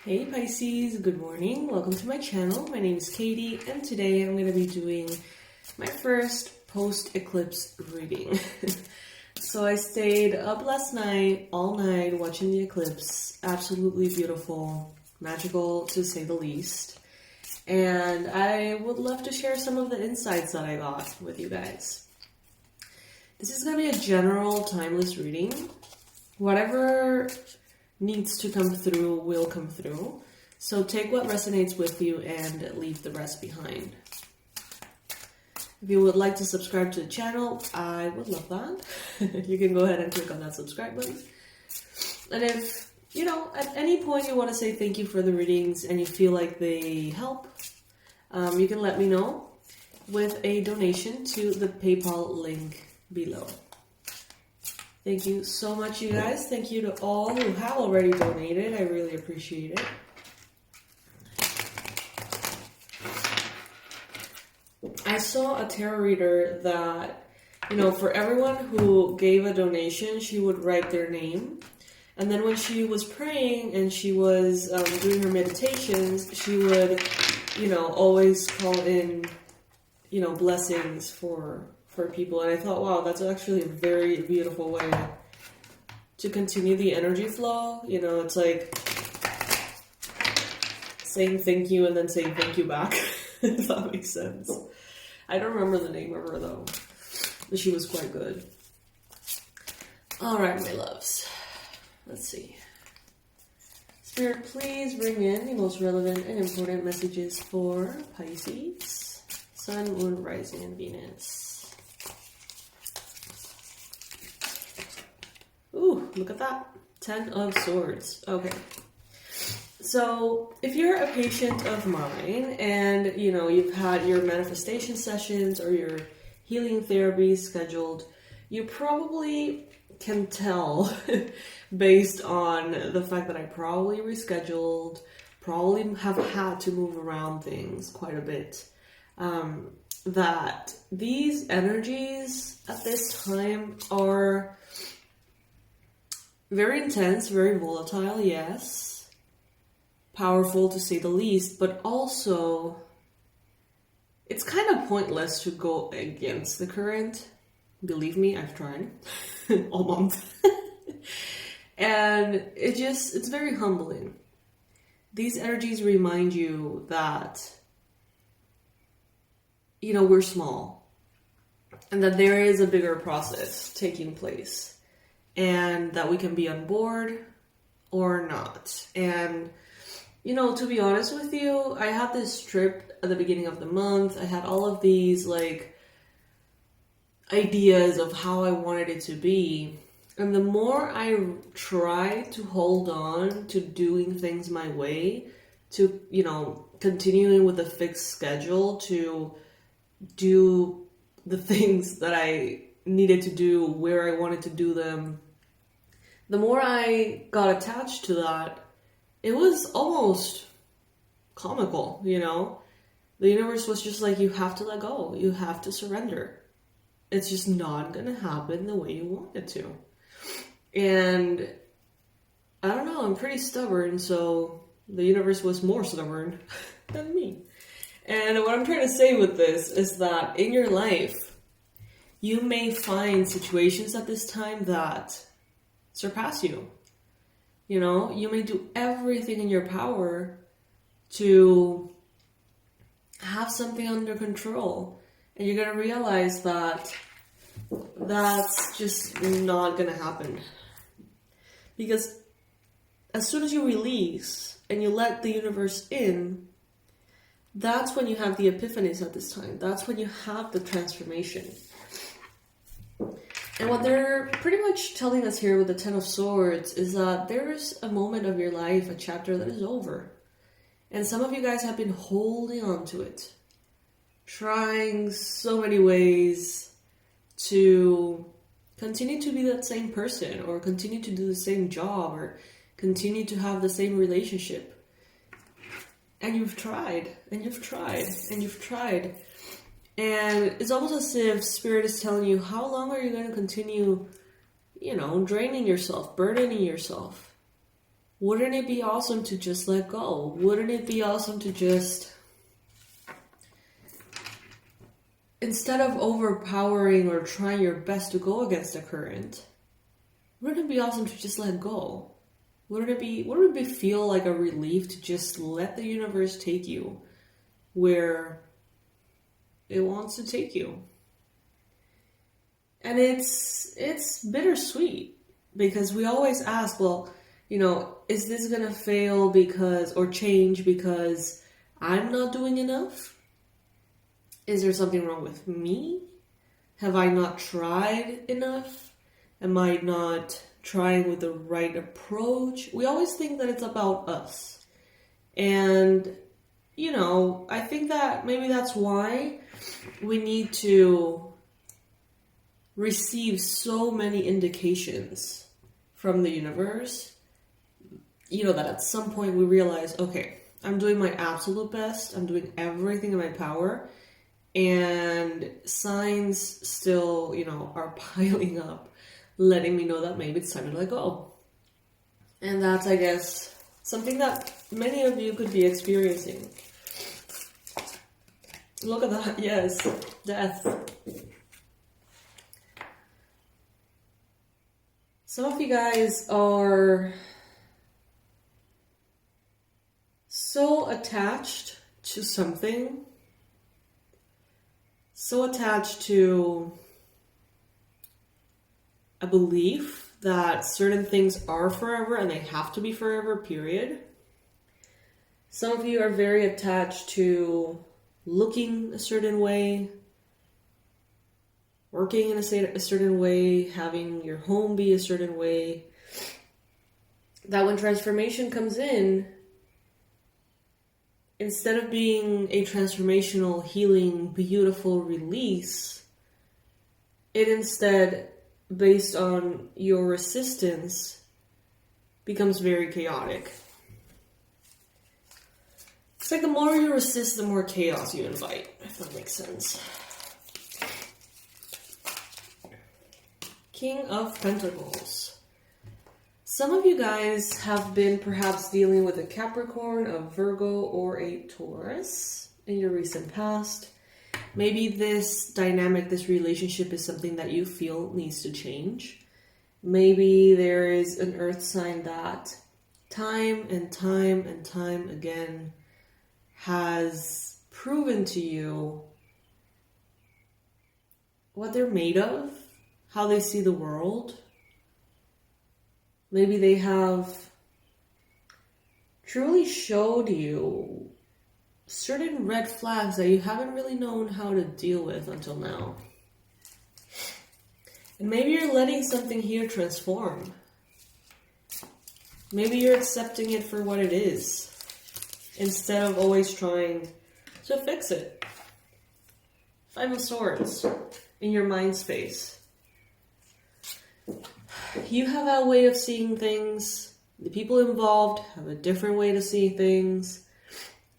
Hey Pisces, good morning. Welcome to my channel. My name is Katie and today I'm going to be doing my first post-eclipse reading. So I stayed up last night, all night, watching the eclipse. Absolutely beautiful, magical to say the least. And I would love to share some of the insights that I got with you guys. This is going to be a general timeless reading. Whatever needs to come through will come through. So take what resonates with you and leave the rest behind. If you would like to subscribe to the channel, I would love that. You can go ahead and click on that subscribe button. And if, at any point you want to say thank you for the readings and you feel like they help, you can let me know with a donation to the PayPal link below. Thank you so much, you guys. Thank you to all who have already donated. I really appreciate it. I saw a tarot reader that, for everyone who gave a donation, she would write their name. And then when she was praying and she was doing her meditations, she would, always call in, blessings for people. And I thought, wow, that's actually a very beautiful way to continue the energy flow. It's like saying thank you and then saying thank you back, if that makes sense. I don't remember the name of her though, but she was quite good. All right, my loves. Let's see. Spirit, please bring in the most relevant and important messages for Pisces, Sun, Moon, Rising, and Venus. Ooh, look at that. 10 of Swords. Okay. So if you're a patient of mine and, you've had your manifestation sessions or your healing therapy scheduled, you probably can tell based on the fact that I probably rescheduled, probably have had to move around things quite a bit, that these energies at this time are very intense, very volatile, yes. Powerful to say the least, but also it's kind of pointless to go against the current. Believe me, I've tried all month. And it's very humbling. These energies remind you that, we're small and that there is a bigger process taking place. And that we can be on board or not. And, to be honest with you, I had this trip at the beginning of the month. I had all of these, ideas of how I wanted it to be. And the more I tried to hold on to doing things my way, to, continuing with a fixed schedule, to do the things that I needed to do where I wanted to do them, the more I got attached to that, it was almost comical, The universe was just like, you have to let go. You have to surrender. It's just not going to happen the way you want it to. And I don't know, I'm pretty stubborn, so the universe was more stubborn than me. And what I'm trying to say with this is that in your life, you may find situations at this time that surpass you. You may do everything in your power to have something under control. And you're going to realize that that's just not going to happen. Because as soon as you release and you let the universe in, that's when you have the epiphanies at this time. That's when you have the transformation. And what they're pretty much telling us here with the 10 of Swords is that there's a moment of your life, a chapter that is over. And some of you guys have been holding on to it. Trying so many ways to continue to be that same person or continue to do the same job or continue to have the same relationship. And you've tried and you've tried and you've tried. And it's almost as if Spirit is telling you, how long are you going to continue, draining yourself, burdening yourself? Wouldn't it be awesome to just let go? Wouldn't it be awesome to just, instead of overpowering or trying your best to go against the current, wouldn't it be awesome to just let go? Wouldn't it feel like a relief to just let the universe take you where it wants to take you? And it's bittersweet, because we always ask, well, is this gonna fail or change because I'm not doing enough? Is there something wrong with me? Have I not tried enough? Am I not trying with the right approach? We always think that it's about us. And, I think that maybe that's why we need to receive so many indications from the universe, that at some point we realize, okay, I'm doing my absolute best, I'm doing everything in my power, and signs still, are piling up, letting me know that maybe it's time to let go. And that's, I guess, something that many of you could be experiencing. Look at that, yes, death. Some of you guys are so attached to something, so attached to a belief that certain things are forever and they have to be forever, period. Some of you are very attached to looking a certain way, working in a certain way, having your home be a certain way, that when transformation comes in, instead of being a transformational, healing, beautiful release, it instead, based on your resistance, becomes very chaotic. It's like the more you resist, the more chaos you invite, if that makes sense. King of Pentacles. Some of you guys have been perhaps dealing with a Capricorn, a Virgo, or a Taurus in your recent past. Maybe this dynamic, this relationship is something that you feel needs to change. Maybe there is an earth sign that time and time and time again has proven to you what they're made of, how they see the world. Maybe they have truly showed you certain red flags that you haven't really known how to deal with until now. And maybe you're letting something here transform. Maybe you're accepting it for what it is, instead of always trying to fix it. Five of Swords in your mind space. You have a way of seeing things. The people involved have a different way to see things.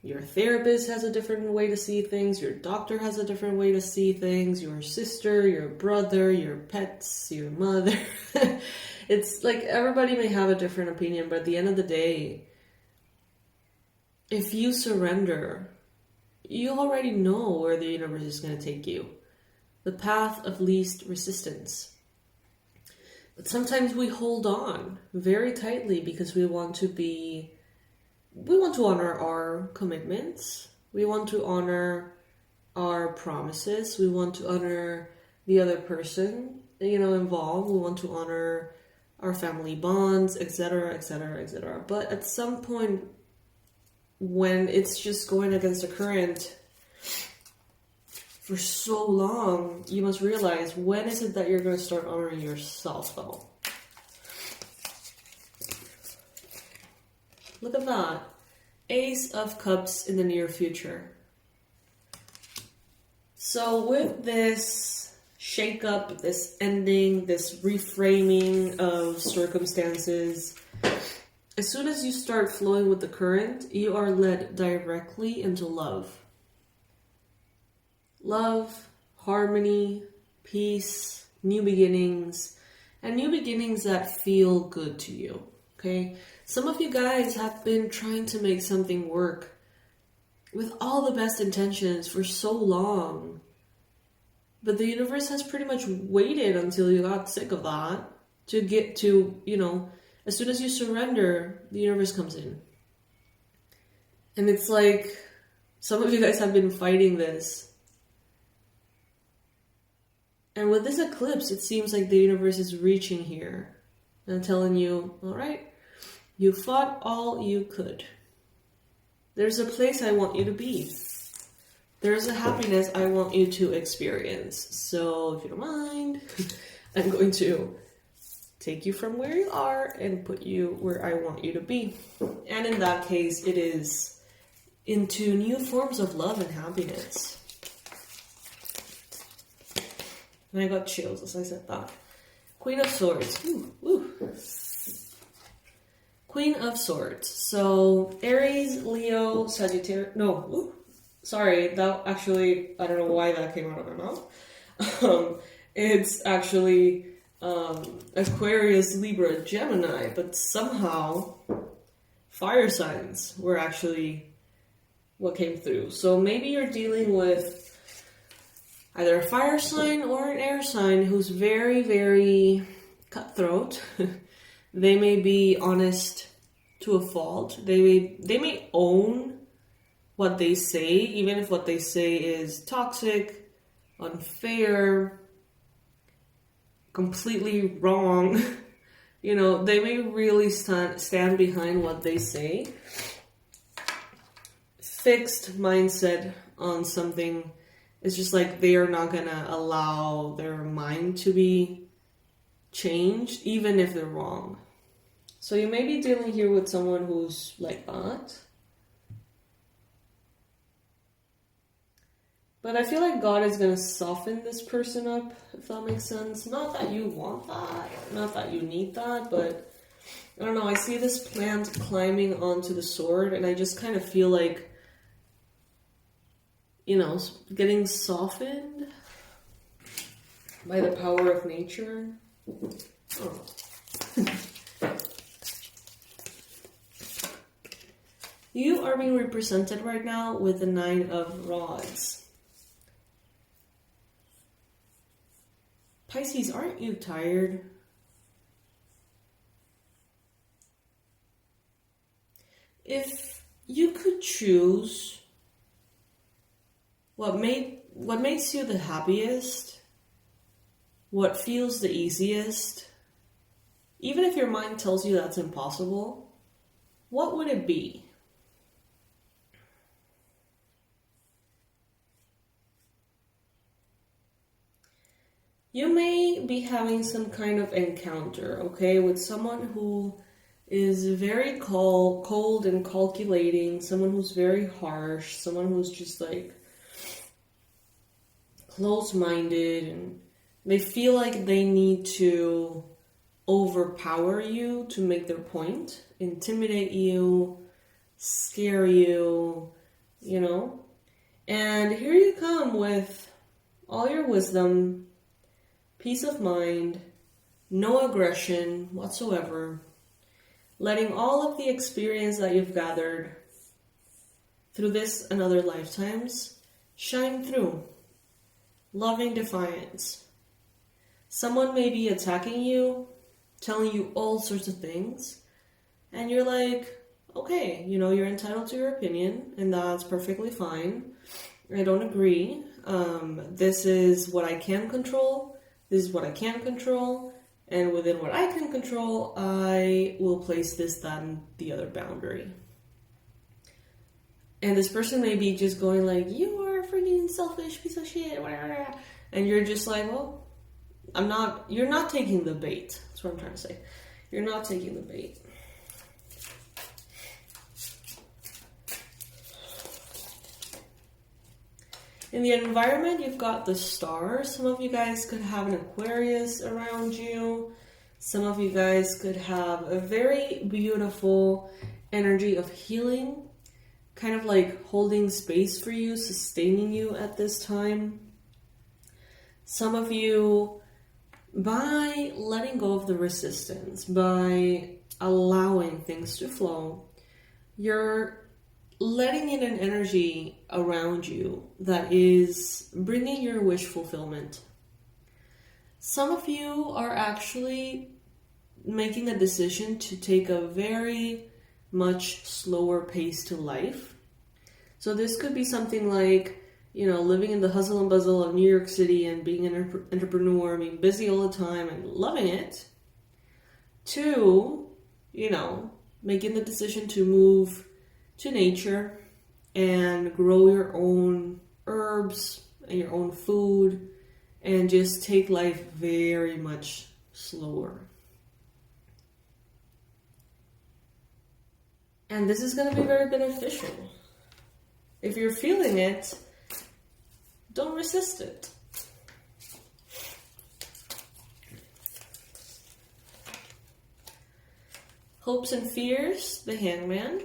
Your therapist has a different way to see things. Your doctor has a different way to see things. Your sister, your brother, your pets, your mother. It's like everybody may have a different opinion, but at the end of the day, if you surrender, you already know where the universe is going to take you. The path of least resistance. But sometimes we hold on very tightly because we want to honor our commitments. We want to honor our promises. We want to honor the other person, involved. We want to honor our family bonds, etc., etc., etc. But at some point, when it's just going against the current for so long, you must realize, when is it that you're going to start honoring yourself, though? Look at that. Ace of Cups in the near future. So with this shakeup, this ending, this reframing of circumstances, as soon as you start flowing with the current, you are led directly into love. Love, harmony, peace, new beginnings, and new beginnings that feel good to you, okay? Some of you guys have been trying to make something work with all the best intentions for so long. But the universe has pretty much waited until you got sick of that to get to, you know, as soon as you surrender, the universe comes in. And it's like, some of you guys have been fighting this. And with this eclipse, it seems like the universe is reaching here and telling you, all right, you fought all you could. There's a place I want you to be. There's a happiness I want you to experience. So if you don't mind, I'm going to take you from where you are and put you where I want you to be. And in that case, it is into new forms of love and happiness. And I got chills as I said that. Queen of Swords. Ooh, ooh. Queen of Swords. So Aries, Leo, Sagittarius. No, ooh, sorry. That actually, I don't know why that came out of my mouth. It's actually Aquarius, Libra, Gemini, but somehow fire signs were actually what came through. So maybe you're dealing with either a fire sign or an air sign who's very, very cutthroat. They may be honest to a fault. They may own what they say, even if what they say is toxic, unfair, completely wrong. You know, they may really stand behind what they say. Fixed mindset on something. It's just like they are not gonna allow their mind to be changed, even if they're wrong. So you may be dealing here with someone who's like that. But I feel like God is gonna soften this person up, if that makes sense. Not that you want that, not that you need that, but I don't know, I see this plant climbing onto the sword, and I just kind of feel like, you know, getting softened by the power of nature. Oh. You are being represented right now with the 9 of Rods. Pisces, aren't you tired? If you could choose what makes you the happiest, what feels the easiest, even if your mind tells you that's impossible, what would it be? You may be having some kind of encounter, okay, with someone who is very cold and calculating, someone who's very harsh, someone who's just like close-minded, and they feel like they need to overpower you to make their point, intimidate you, scare you, you know? And here you come with all your wisdom, peace of mind, no aggression whatsoever, letting all of the experience that you've gathered through this and other lifetimes shine through. Loving defiance. Someone may be attacking you, telling you all sorts of things, and you're like, okay, you know, you're entitled to your opinion, and that's perfectly fine. I don't agree. This is what I can control. This is what I can't control. And within what I can control, I will place this, that, and the other boundary. And this person may be just going like, you are a freaking selfish piece of shit, whatever. And you're just like, well, you're not taking the bait. That's what I'm trying to say. You're not taking the bait. In the environment, you've got the stars. Some of you guys could have an Aquarius around you. Some of you guys could have a very beautiful energy of healing, kind of like holding space for you, sustaining you at this time. Some of you, by letting go of the resistance, by allowing things to flow, you're letting in an energy around you that is bringing your wish fulfillment. Some of you are actually making a decision to take a very much slower pace to life. So this could be something like, living in the hustle and bustle of New York City and being an entrepreneur, being busy all the time and loving it, to, making the decision to move to nature and grow your own herbs and your own food and just take life very much slower. And this is going to be very beneficial. If you're feeling it, don't resist it. Hopes and fears, the Hangman.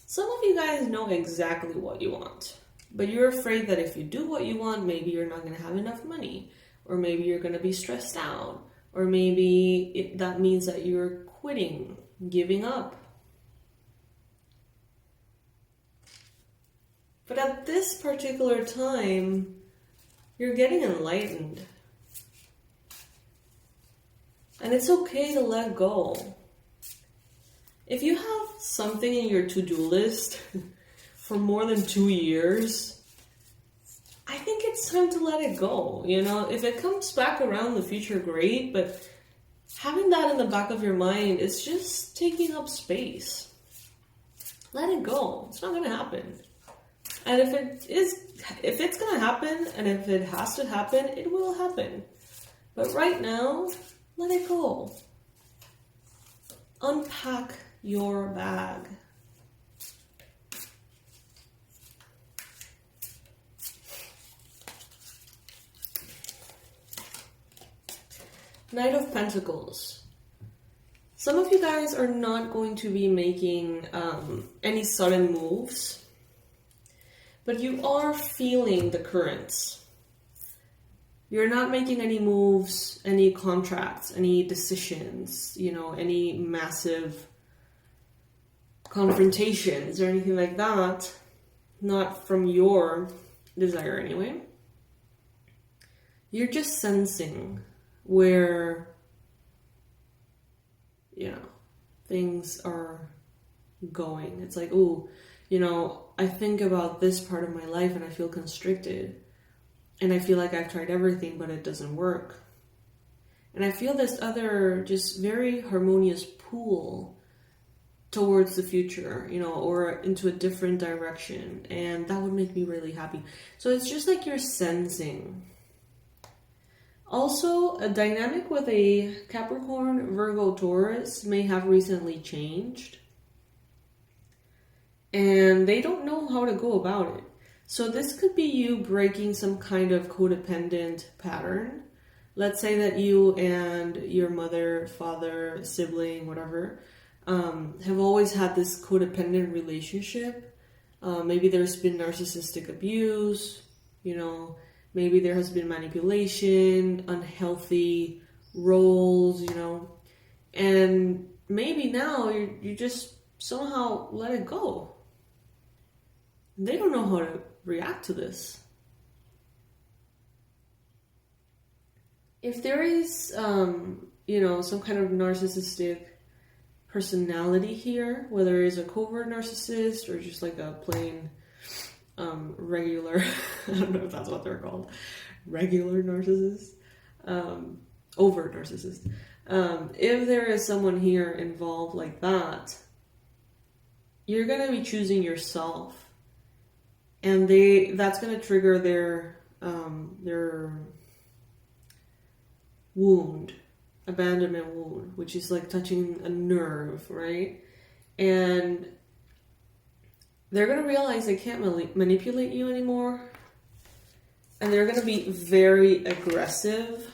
Some of you guys know exactly what you want, but you're afraid that if you do what you want, maybe you're not going to have enough money, or maybe you're going to be stressed out, or maybe that means that you're quitting, giving up. But at this particular time, you're getting enlightened. And it's okay to let go. If you have something in your to-do list for more than 2 years, I think it's time to let it go. If it comes back around in the future, great, but having that in the back of your mind is just taking up space. Let it go. It's not going to happen. And if it's going to happen, and if it has to happen, it will happen. But right now, let it go. Unpack your bag. Knight of Pentacles. Some of you guys are not going to be making any sudden moves, but you are feeling the currents. You're not making any moves, any contracts, any decisions, any massive confrontations or anything like that. Not from your desire anyway. You're just sensing where, things are going. It's like, I think about this part of my life and I feel constricted. And I feel like I've tried everything, but it doesn't work. And I feel this other just very harmonious pull towards the future, or into a different direction. And that would make me really happy. So it's just like you're sensing. Also, a dynamic with a Capricorn, Virgo, Taurus may have recently changed. And they don't know how to go about it. So this could be you breaking some kind of codependent pattern. Let's say that you and your mother, father, sibling, whatever, have always had this codependent relationship. Maybe there's been narcissistic abuse, maybe there has been manipulation, unhealthy roles, and maybe now you just somehow let it go. They don't know how to react to this. If there is, some kind of narcissistic personality here, whether it's a covert narcissist or just like a plain regular, I don't know if that's what they're called, regular narcissist, overt narcissist. If there is someone here involved like that, you're going to be choosing yourself. And that's going to trigger their wound, abandonment wound, which is like touching a nerve, right? And they're going to realize they can't manipulate you anymore. And they're going to be very aggressive.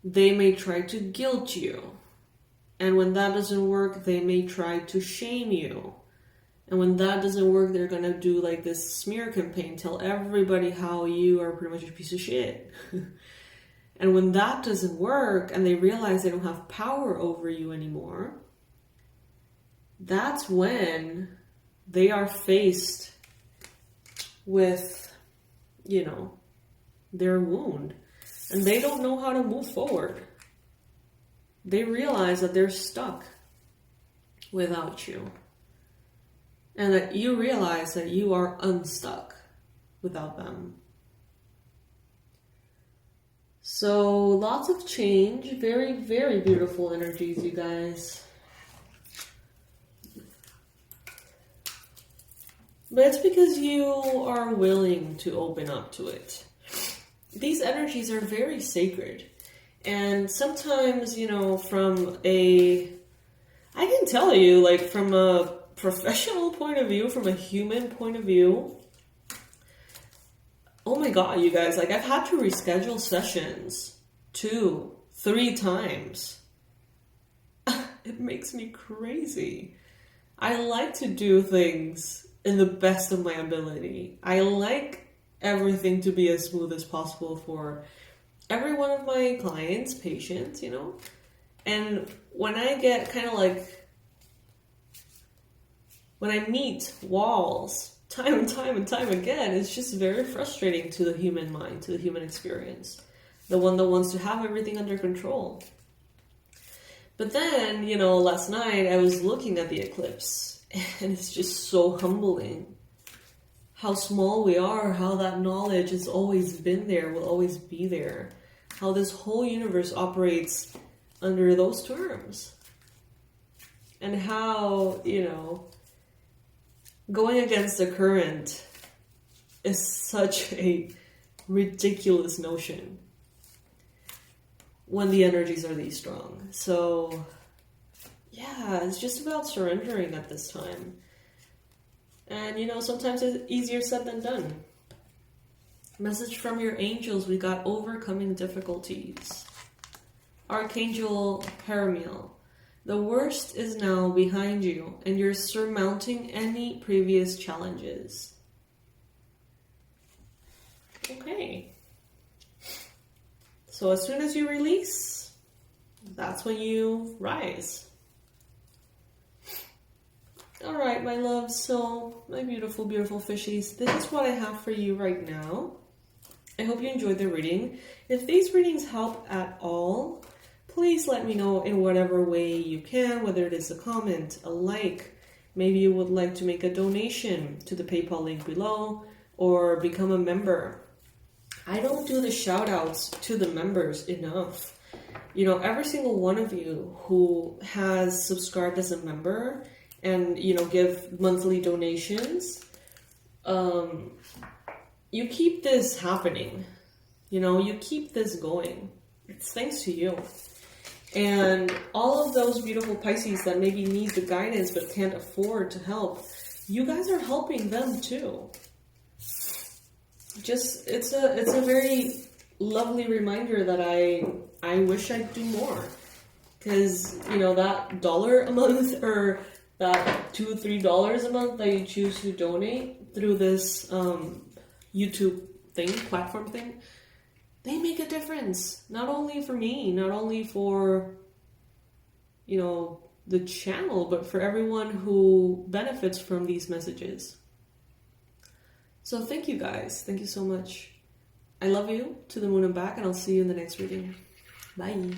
They may try to guilt you. And when that doesn't work, they may try to shame you. And when that doesn't work, they're going to do like this smear campaign, tell everybody how you are pretty much a piece of shit. And when that doesn't work and they realize they don't have power over you anymore, that's when they are faced with, you know, their wound. And they don't know how to move forward. They realize that they're stuck without you. And that you realize that you are unstuck without them. So lots of change. Very, very beautiful energies, you guys. But it's because you are willing to open up to it. These energies are very sacred. And sometimes, you know, I can tell you, like, from a professional point of view, from a human point of view, oh my God, you guys, like, I've had to reschedule sessions 2, 3 times. It makes me crazy. I like to do things in the best of my ability. I like everything to be as smooth as possible for every one of my clients, patients, you know? And when I get kind of like, when I meet walls time and time and time again, it's just very frustrating to the human mind, to the human experience. The one that wants to have everything under control. But then, you know, last night I was looking at the eclipse, and it's just so humbling. How small we are, how that knowledge has always been there, will always be there. How this whole universe operates under those terms. And how, you know, going against the current is such a ridiculous notion when the energies are these strong. So, yeah, it's just about surrendering at this time. And, you know, sometimes it's easier said than done. Message from your angels, we got overcoming difficulties. Archangel Paramiel. The worst is now behind you, and you're surmounting any previous challenges. Okay. So as soon as you release, that's when you rise. Alright, my loves, so my beautiful, beautiful fishies, this is what I have for you right now. I hope you enjoyed the reading. If these readings help at all, please let me know in whatever way you can, whether it is a comment, a like, maybe you would like to make a donation to the PayPal link below, or become a member. I don't do the shout outs to the members enough. You know, every single one of you who has subscribed as a member and, you know, give monthly donations, you keep this happening. You know, you keep this going. It's thanks to you. And all of those beautiful Pisces that maybe need the guidance but can't afford to help, you guys are helping them too. Just, it's a very lovely reminder that I wish I'd do more. Because, you know, that $1 a month or that $2 or $3 a month that you choose to donate through this YouTube thing, platform thing, they make a difference. Not only for me, not only for, you know, the channel, but for everyone who benefits from these messages. So thank you guys. Thank you so much. I love you to the moon and back, and I'll see you in the next reading. Bye.